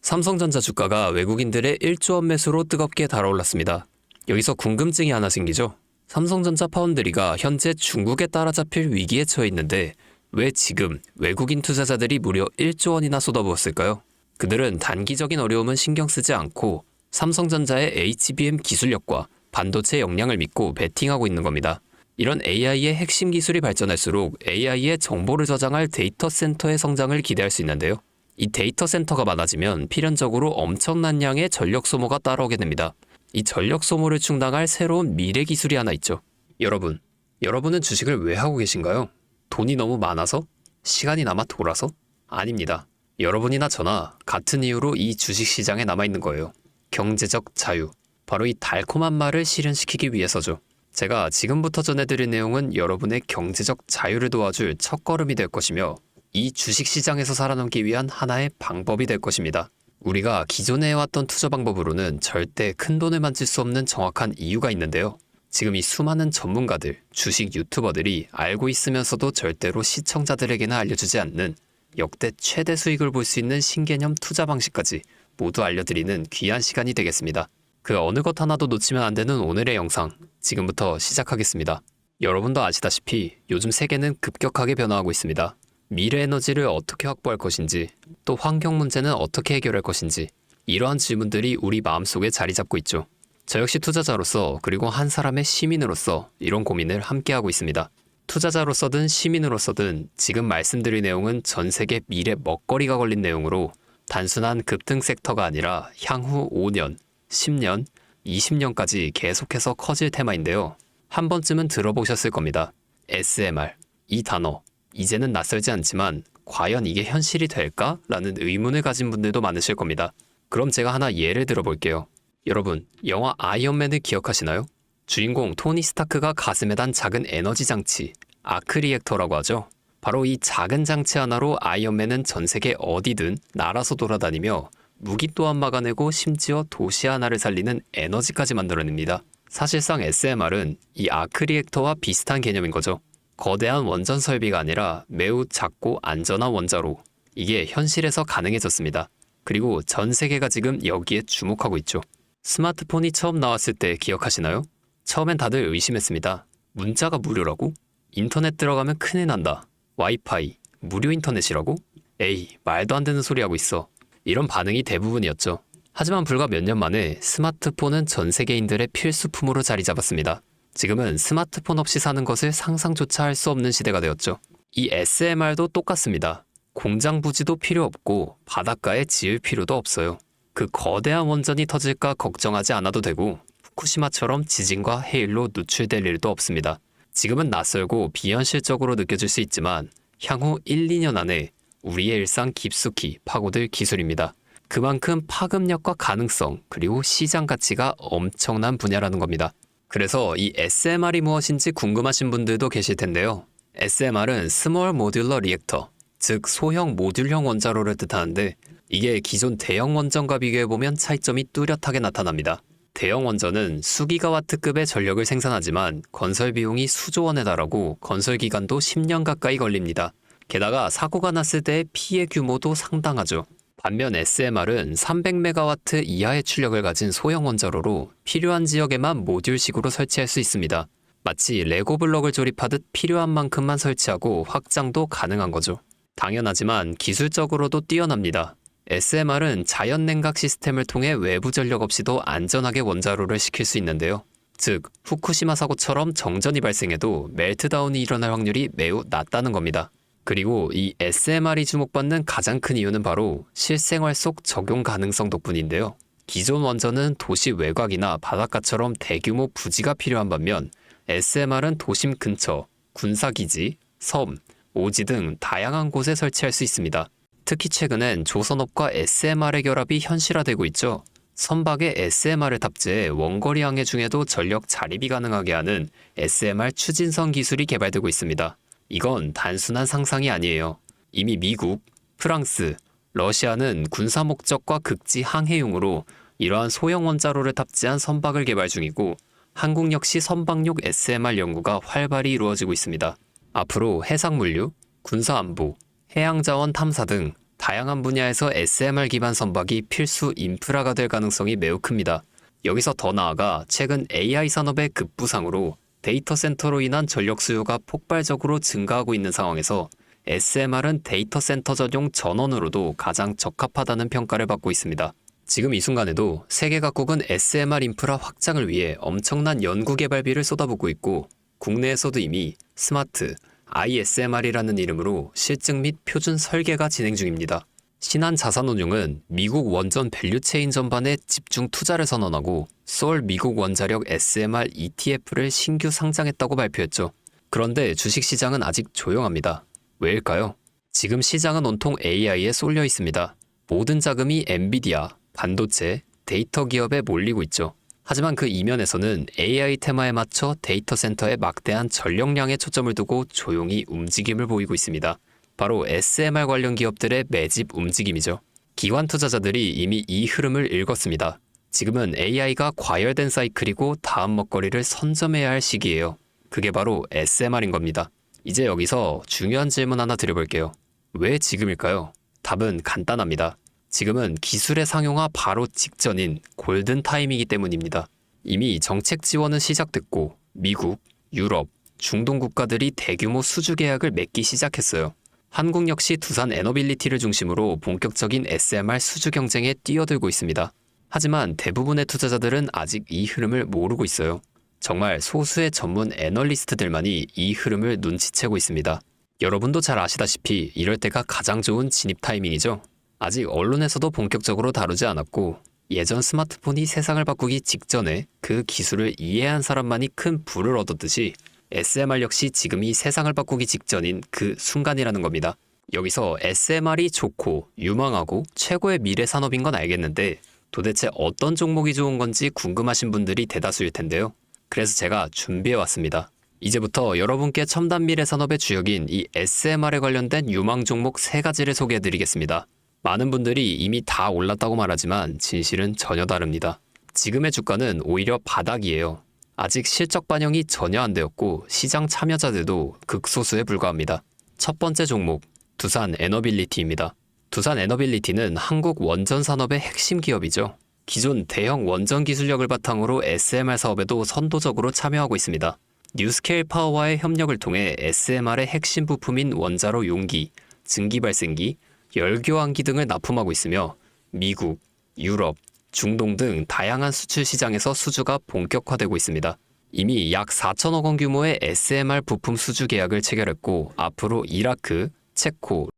삼성전자 주가가 외국인들의 1조 원 매수로 뜨겁게 달아올랐습니다. 여기서 궁금증이 하나 생기죠. 삼성전자 파운드리가 현재 중국에 따라잡힐 위기에 처해 있는데 왜 지금 외국인 투자자들이 무려 1조 원이나 쏟아부었을까요? 그들은 단기적인 어려움은 신경 쓰지 않고 삼성전자의 HBM 기술력과 반도체 역량을 믿고 베팅하고 있는 겁니다. 이런 AI의 핵심 기술이 발전할수록 AI의 정보를 저장할 데이터 센터의 성장을 기대할 수 있는데요. 이 데이터 센터가 많아지면 필연적으로 엄청난 양의 전력 소모가 따라오게 됩니다. 이 전력 소모를 충당할 새로운 미래 기술이 하나 있죠. 여러분은 주식을 왜 하고 계신가요? 돈이 너무 많아서? 시간이 남아 돌아서? 아닙니다. 여러분이나 저나 같은 이유로 이 주식시장에 남아있는 거예요. 경제적 자유. 바로 이 달콤한 말을 실현시키기 위해서죠. 제가 지금부터 전해드릴 내용은 여러분의 경제적 자유를 도와줄 첫걸음이 될 것이며 이 주식시장에서 살아남기 위한 하나의 방법이 될 것입니다. 우리가 기존에 해왔던 투자 방법으로는 절대 큰 돈을 만질 수 없는 정확한 이유가 있는데요. 지금 이 수많은 전문가들, 주식 유튜버들이 알고 있으면서도 절대로 시청자들에게는 알려주지 않는 역대 최대 수익을 볼 수 있는 신개념 투자 방식까지 모두 알려드리는 귀한 시간이 되겠습니다. 그 어느 것 하나도 놓치면 안 되는 오늘의 영상, 지금부터 시작하겠습니다. 여러분도 아시다시피 요즘 세계는 급격하게 변화하고 있습니다. 미래 에너지를 어떻게 확보할 것인지, 또 환경 문제는 어떻게 해결할 것인지, 이러한 질문들이 우리 마음속에 자리 잡고 있죠. 저 역시 투자자로서 그리고 한 사람의 시민으로서 이런 고민을 함께하고 있습니다. 투자자로서든 시민으로서든 지금 말씀드릴 내용은 전 세계 미래 먹거리가 걸린 내용으로 단순한 급등 섹터가 아니라 향후 5년, 10년, 20년까지 계속해서 커질 테마인데요. 한 번쯤은 들어보셨을 겁니다. SMR, 이 단어. 이제는 낯설지 않지만 과연 이게 현실이 될까? 라는 의문을 가진 분들도 많으실 겁니다. 그럼 제가 하나 예를 들어볼게요. 여러분, 영화 아이언맨을 기억하시나요? 주인공 토니 스타크가 가슴에 단 작은 에너지 장치, 아크 리액터라고 하죠. 바로 이 작은 장치 하나로 아이언맨은 전 세계 어디든 날아서 돌아다니며 무기 또한 막아내고 심지어 도시 하나를 살리는 에너지까지 만들어냅니다. 사실상 SMR은 이 아크 리액터와 비슷한 개념인 거죠. 거대한 원전 설비가 아니라 매우 작고 안전한 원자로. 이게 현실에서 가능해졌습니다. 그리고 전 세계가 지금 여기에 주목하고 있죠. 스마트폰이 처음 나왔을 때 기억하시나요? 처음엔 다들 의심했습니다. 문자가 무료라고? 인터넷 들어가면 큰일 난다. 와이파이, 무료 인터넷이라고? 에이, 말도 안 되는 소리 하고 있어. 이런 반응이 대부분이었죠. 하지만 불과 몇 년 만에 스마트폰은 전 세계인들의 필수품으로 자리 잡았습니다. 지금은 스마트폰 없이 사는 것을 상상조차 할 수 없는 시대가 되었죠. 이 SMR도 똑같습니다. 공장 부지도 필요 없고 바닷가에 지을 필요도 없어요. 그 거대한 원전이 터질까 걱정하지 않아도 되고 후쿠시마처럼 지진과 해일로 누출될 일도 없습니다. 지금은 낯설고 비현실적으로 느껴질 수 있지만 향후 1, 2년 안에 우리의 일상 깊숙이 파고들 기술입니다. 그만큼 파급력과 가능성 그리고 시장 가치가 엄청난 분야라는 겁니다. 그래서 이 SMR이 무엇인지 궁금하신 분들도 계실 텐데요. SMR은 Small Modular Reactor, 즉 소형 모듈형 원자로를 뜻하는데 이게 기존 대형 원전과 비교해보면 차이점이 뚜렷하게 나타납니다. 대형 원전은 수기가와트급의 전력을 생산하지만 건설 비용이 수조 원에 달하고 건설 기간도 10년 가까이 걸립니다. 게다가 사고가 났을 때의 피해 규모도 상당하죠. 반면 SMR은 300메가와트 이하의 출력을 가진 소형 원자로로 필요한 지역에만 모듈식으로 설치할 수 있습니다. 마치 레고 블럭을 조립하듯 필요한 만큼만 설치하고 확장도 가능한 거죠. 당연하지만 기술적으로도 뛰어납니다. SMR은 자연 냉각 시스템을 통해 외부 전력 없이도 안전하게 원자로를 식힐 수 있는데요. 즉, 후쿠시마 사고처럼 정전이 발생해도 멜트다운이 일어날 확률이 매우 낮다는 겁니다. 그리고 이 SMR이 주목받는 가장 큰 이유는 바로 실생활 속 적용 가능성 덕분인데요. 기존 원전은 도시 외곽이나 바닷가처럼 대규모 부지가 필요한 반면 SMR은 도심 근처, 군사기지, 섬, 오지 등 다양한 곳에 설치할 수 있습니다. 특히 최근엔 조선업과 SMR의 결합이 현실화되고 있죠. 선박에 SMR을 탑재해 원거리 항해 중에도 전력 자립이 가능하게 하는 SMR 추진선 기술이 개발되고 있습니다. 이건 단순한 상상이 아니에요. 이미 미국, 프랑스, 러시아는 군사 목적과 극지 항해용으로 이러한 소형 원자로를 탑재한 선박을 개발 중이고 한국 역시 선박용 SMR 연구가 활발히 이루어지고 있습니다. 앞으로 해상물류, 군사안보, 해양자원 탐사 등 다양한 분야에서 SMR 기반 선박이 필수 인프라가 될 가능성이 매우 큽니다. 여기서 더 나아가 최근 AI 산업의 급부상으로 데이터 센터로 인한 전력 수요가 폭발적으로 증가하고 있는 상황에서 SMR은 데이터 센터 전용 전원으로도 가장 적합하다는 평가를 받고 있습니다. 지금 이 순간에도 세계 각국은 SMR 인프라 확장을 위해 엄청난 연구개발비를 쏟아붓고 있고 국내에서도 이미 스마트 ISMR이라는 이름으로 실증 및 표준 설계가 진행 중입니다. 신한자산운용은 미국 원전 밸류체인 전반에 집중 투자를 선언하고 서울 미국 원자력 SMR ETF를 신규 상장했다고 발표했죠. 그런데 주식시장은 아직 조용합니다. 왜일까요? 지금 시장은 온통 AI에 쏠려 있습니다. 모든 자금이 엔비디아, 반도체, 데이터 기업에 몰리고 있죠. 하지만 그 이면에서는 AI 테마에 맞춰 데이터 센터에 막대한 전력량에 초점을 두고 조용히 움직임을 보이고 있습니다. 바로 SMR 관련 기업들의 매집 움직임이죠. 기관 투자자들이 이미 이 흐름을 읽었습니다. 지금은 AI가 과열된 사이클이고 다음 먹거리를 선점해야 할 시기예요. 그게 바로 SMR인 겁니다. 이제 여기서 중요한 질문 하나 드려볼게요. 왜 지금일까요? 답은 간단합니다. 지금은 기술의 상용화 바로 직전인 골든 타임이기 때문입니다. 이미 정책 지원은 시작됐고 미국, 유럽, 중동 국가들이 대규모 수주 계약을 맺기 시작했어요. 한국 역시 두산 에너빌리티를 중심으로 본격적인 SMR 수주 경쟁에 뛰어들고 있습니다. 하지만 대부분의 투자자들은 아직 이 흐름을 모르고 있어요. 정말 소수의 전문 애널리스트들만이 이 흐름을 눈치채고 있습니다. 여러분도 잘 아시다시피 이럴 때가 가장 좋은 진입 타이밍이죠. 아직 언론에서도 본격적으로 다루지 않았고 예전 스마트폰이 세상을 바꾸기 직전에 그 기술을 이해한 사람만이 큰 부를 얻었듯이 SMR 역시 지금이 세상을 바꾸기 직전인 그 순간이라는 겁니다. 여기서 SMR이 좋고 유망하고 최고의 미래 산업인 건 알겠는데 도대체 어떤 종목이 좋은 건지 궁금하신 분들이 대다수일 텐데요. 그래서 제가 준비해왔습니다. 이제부터 여러분께 첨단 미래 산업의 주역인 이 SMR에 관련된 유망 종목 3가지를 소개해드리겠습니다. 많은 분들이 이미 다 올랐다고 말하지만 진실은 전혀 다릅니다. 지금의 주가는 오히려 바닥이에요. 아직 실적 반영이 전혀 안 되었고 시장 참여자들도 극소수에 불과합니다. 첫 번째 종목, 두산 에너빌리티입니다. 두산 에너빌리티는 한국 원전 산업의 핵심 기업이죠. 기존 대형 원전 기술력을 바탕으로 SMR 사업에도 선도적으로 참여하고 있습니다. 뉴스케일 파워와의 협력을 통해 SMR의 핵심 부품인 원자로 용기, 증기 발생기, 열교환기 등을 납품하고 있으며 미국, 유럽, 중동 등 다양한 수출 시장에서 수주가 본격화되고 있습니다. 이미 약 4천억 원 규모의 SMR 부품 수주 계약을 체결했고 앞으로 이라크, 체코,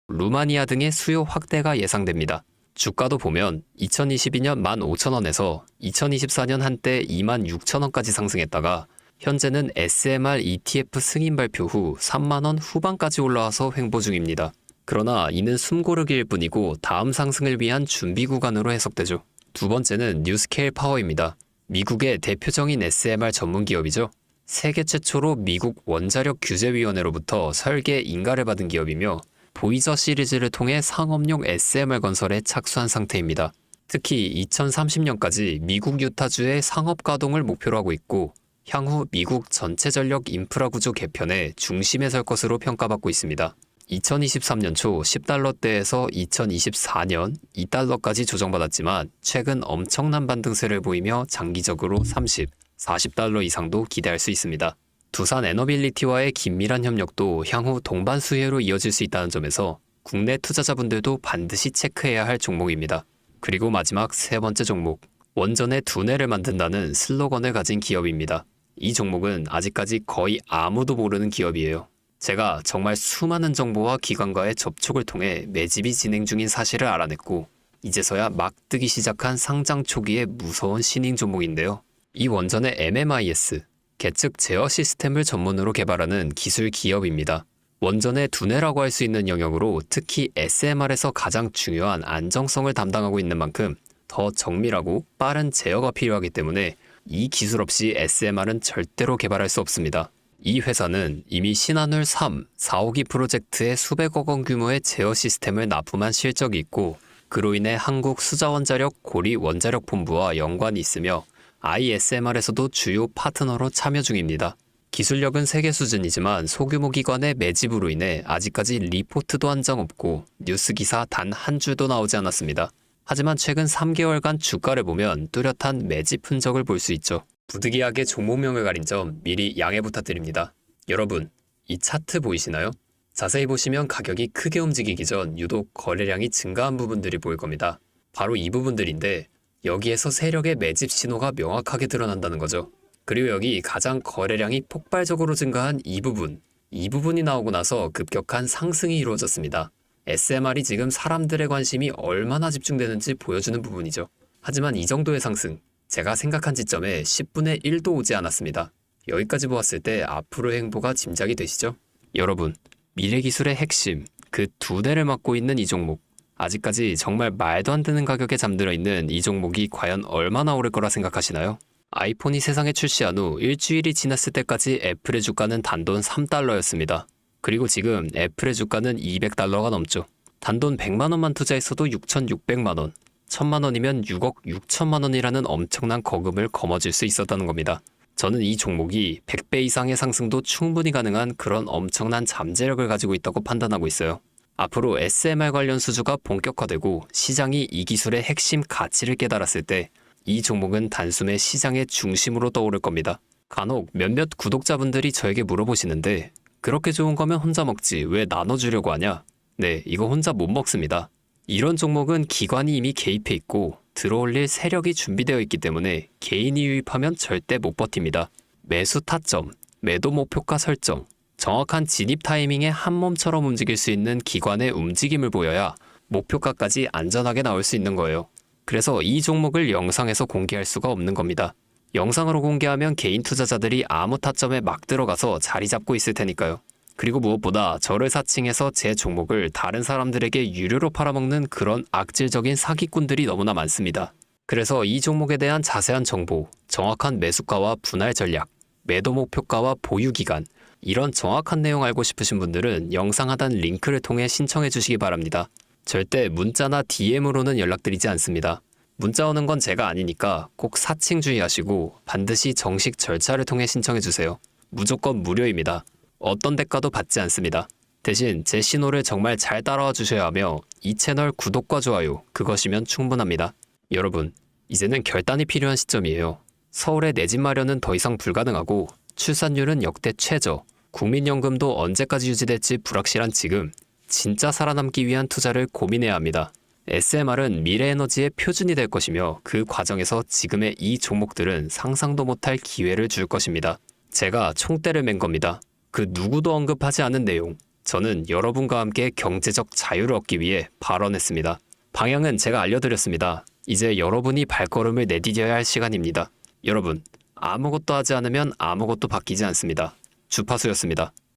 루마니아 등의 수요 확대가 예상됩니다. 주가도 보면 2022년 15,000원에서 2024년 한때 26,000원까지 상승했다가 현재는 SMR ETF 승인 발표 후 3만원 후반까지 올라와서 횡보 중입니다. 그러나 이는 숨고르기일 뿐이고 다음 상승을 위한 준비 구간으로 해석되죠. 두 번째는 뉴스케일 파워입니다. 미국의 대표적인 SMR 전문 기업이죠. 세계 최초로 미국 원자력 규제위원회로부터 설계 인가를 받은 기업이며 보이저 시리즈를 통해 상업용 SMR 건설에 착수한 상태입니다. 특히 2030년까지 미국 유타주의 상업 가동을 목표로 하고 있고 향후 미국 전체 전력 인프라 구조 개편의 중심에 설 것으로 평가받고 있습니다. 2023년 초 10달러대에서 2024년 2달러까지 조정받았지만 최근 엄청난 반등세를 보이며 장기적으로 30, 40달러 이상도 기대할 수 있습니다. 두산 에너빌리티와의 긴밀한 협력도 향후 동반 수혜로 이어질 수 있다는 점에서 국내 투자자분들도 반드시 체크해야 할 종목입니다. 그리고 마지막 3번째 종목, 원전의 두뇌를 만든다는 슬로건을 가진 기업입니다. 이 종목은 아직까지 거의 아무도 모르는 기업이에요. 제가 정말 수많은 정보와 기관과의 접촉을 통해 매집이 진행 중인 사실을 알아냈고 이제서야 막 뜨기 시작한 상장 초기의 무서운 신인 종목인데요. 이 원전의 MMIS, 계측 제어 시스템을 전문으로 개발하는 기술 기업입니다. 원전의 두뇌라고 할 수 있는 영역으로 특히 SMR에서 가장 중요한 안정성을 담당하고 있는 만큼 더 정밀하고 빠른 제어가 필요하기 때문에 이 기술 없이 SMR은 절대로 개발할 수 없습니다. 이 회사는 이미 신한울 3, 4호기 프로젝트에 수백억 원 규모의 제어 시스템을 납품한 실적이 있고 그로 인해 한국 수자원자력 고리 원자력 본부와 연관이 있으며 ISMR에서도 주요 파트너로 참여 중입니다. 기술력은 세계 수준이지만 소규모 기관의 매집으로 인해 아직까지 리포트도 한 장 없고 뉴스 기사 단 한 줄도 나오지 않았습니다. 하지만 최근 3개월간 주가를 보면 뚜렷한 매집 흔적을 볼 수 있죠. 부득이하게 종목명을 가린 점 미리 양해 부탁드립니다. 여러분, 이 차트 보이시나요? 자세히 보시면 가격이 크게 움직이기 전 유독 거래량이 증가한 부분들이 보일 겁니다. 바로 이 부분들인데 여기에서 세력의 매집 신호가 명확하게 드러난다는 거죠. 그리고 여기 가장 거래량이 폭발적으로 증가한 이 부분이 나오고 나서 급격한 상승이 이루어졌습니다. SMR이 지금 사람들의 관심이 얼마나 집중되는지 보여주는 부분이죠. 하지만 이 정도의 상승, 제가 생각한 지점에 10분의 1도 오지 않았습니다. 여기까지 보았을 때 앞으로의 행보가 짐작이 되시죠? 여러분, 미래기술의 핵심, 그 두 대를 맡고 있는 이 종목, 아직까지 정말 말도 안 되는 가격에 잠들어 있는 이 종목이 과연 얼마나 오를 거라 생각하시나요? 아이폰이 세상에 출시한 후 일주일이 지났을 때까지 애플의 주가는 단돈 3달러였습니다. 그리고 지금 애플의 주가는 200달러가 넘죠. 단돈 100만 원만 투자했어도 6,600만 원, 1,000만 원이면 6억 6천만 원이라는 엄청난 거금을 거머쥘 수 있었다는 겁니다. 저는 이 종목이 100배 이상의 상승도 충분히 가능한 그런 엄청난 잠재력을 가지고 있다고 판단하고 있어요. 앞으로 SMR 관련 수주가 본격화되고 시장이 이 기술의 핵심 가치를 깨달았을 때 이 종목은 단숨에 시장의 중심으로 떠오를 겁니다. 간혹 몇몇 구독자분들이 저에게 물어보시는데 그렇게 좋은 거면 혼자 먹지 왜 나눠주려고 하냐? 네, 이거 혼자 못 먹습니다. 이런 종목은 기관이 이미 개입해 있고 들어올릴 세력이 준비되어 있기 때문에 개인이 유입하면 절대 못 버팁니다. 매수 타점, 매도 목표가 설정, 정확한 진입 타이밍에 한 몸처럼 움직일 수 있는 기관의 움직임을 보여야 목표가까지 안전하게 나올 수 있는 거예요. 그래서 이 종목을 영상에서 공개할 수가 없는 겁니다. 영상으로 공개하면 개인 투자자들이 아무 타점에 막 들어가서 자리 잡고 있을 테니까요. 그리고 무엇보다 저를 사칭해서 제 종목을 다른 사람들에게 유료로 팔아먹는 그런 악질적인 사기꾼들이 너무나 많습니다. 그래서 이 종목에 대한 자세한 정보, 정확한 매수가와 분할 전략, 매도 목표가와 보유 기간, 이런 정확한 내용 알고 싶으신 분들은 영상 하단 링크를 통해 신청해 주시기 바랍니다. 절대 문자나 DM으로는 연락드리지 않습니다. 문자 오는 건 제가 아니니까 꼭 사칭 주의하시고 반드시 정식 절차를 통해 신청해 주세요. 무조건 무료입니다. 어떤 대가도 받지 않습니다. 대신 제 신호를 정말 잘 따라와 주셔야 하며 이 채널 구독과 좋아요, 그것이면 충분합니다. 여러분, 이제는 결단이 필요한 시점이에요. 서울의 내 집 마련은 더 이상 불가능하고 출산율은 역대 최저, 국민연금도 언제까지 유지될지 불확실한 지금, 진짜 살아남기 위한 투자를 고민해야 합니다. SMR은 미래에너지의 표준이 될 것이며 그 과정에서 지금의 이 종목들은 상상도 못할 기회를 줄 것입니다. 제가 총대를 맨 겁니다. 그 누구도 언급하지 않은 내용, 저는 여러분과 함께 경제적 자유를 얻기 위해 발언했습니다. 방향은 제가 알려드렸습니다. 이제 여러분이 발걸음을 내디뎌야 할 시간입니다. 여러분, 아무것도 하지 않으면 아무것도 바뀌지 않습니다. 주파수였습니다.